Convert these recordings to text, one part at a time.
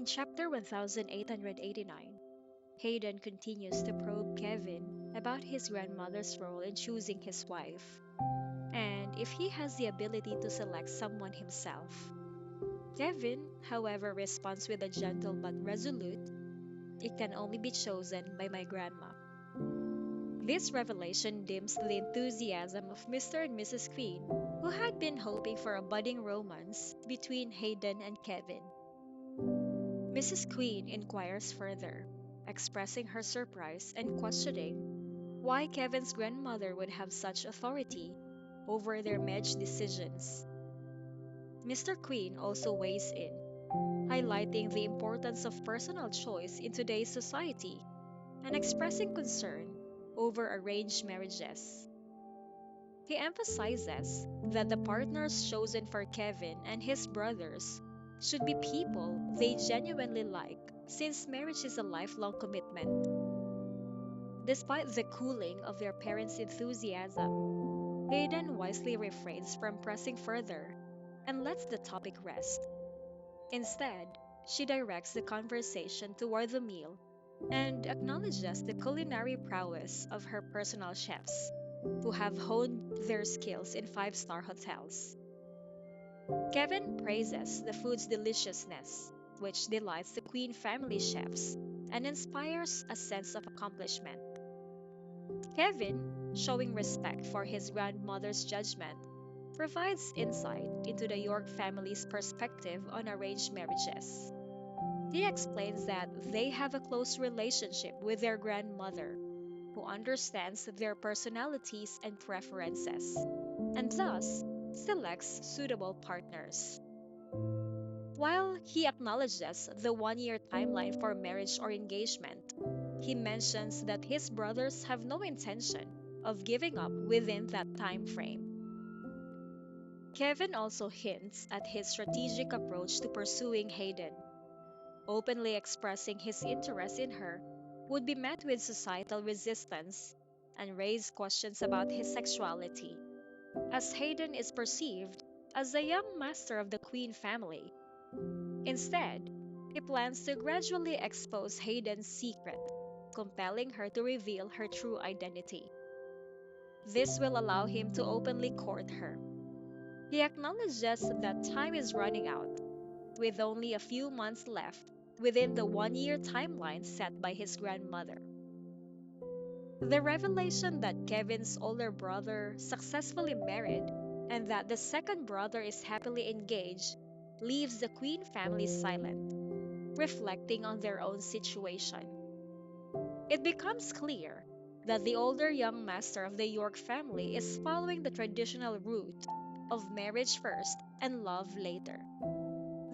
In chapter 1889, Hayden continues to probe Kevin about his grandmother's role in choosing his wife, and if he has the ability to select someone himself. Kevin, however, responds with a gentle but resolute, "It can only be chosen by my grandma." This revelation dims the enthusiasm of Mr. and Mrs. Queen, who had been hoping for a budding romance between Hayden and Kevin. Mrs. Queen inquires further, expressing her surprise and questioning why Kevin's grandmother would have such authority over their marriage decisions. Mr. Queen also weighs in, highlighting the importance of personal choice in today's society and expressing concern over arranged marriages. He emphasizes that the partners chosen for Kevin and his brothers should be people they genuinely like, since marriage is a lifelong commitment. Despite the cooling of their parents' enthusiasm, Hayden wisely refrains from pressing further and lets the topic rest. Instead, she directs the conversation toward the meal and acknowledges the culinary prowess of her personal chefs, who have honed their skills in five-star hotels. Kevin praises the food's deliciousness, which delights the Queen family chefs and inspires a sense of accomplishment. Kevin, showing respect for his grandmother's judgment, provides insight into the York family's perspective on arranged marriages. He explains that they have a close relationship with their grandmother, who understands their personalities and preferences, and thus selects suitable partners. While he acknowledges the 1 year timeline for marriage or engagement, he mentions that his brothers have no intention of giving up within that time frame. Kevin also hints at his strategic approach to pursuing Hayden. Openly expressing his interest in her would be met with societal resistance and raise questions about his sexuality, as Hayden is perceived as the young master of the Queen family. Instead, he plans to gradually expose Hayden's secret, compelling her to reveal her true identity. This will allow him to openly court her. He acknowledges that time is running out, with only a few months left within the 1 year timeline set by his grandmother. The revelation that Kevin's older brother successfully married and that the second brother is happily engaged leaves the Queen family silent, reflecting on their own situation. It becomes clear that the older young master of the York family is following the traditional route of marriage first and love later.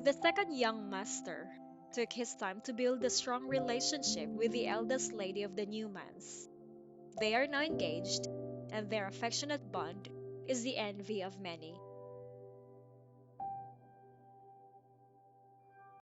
The second young master took his time to build a strong relationship with the eldest lady of the Newmans. They are now engaged, and their affectionate bond is the envy of many.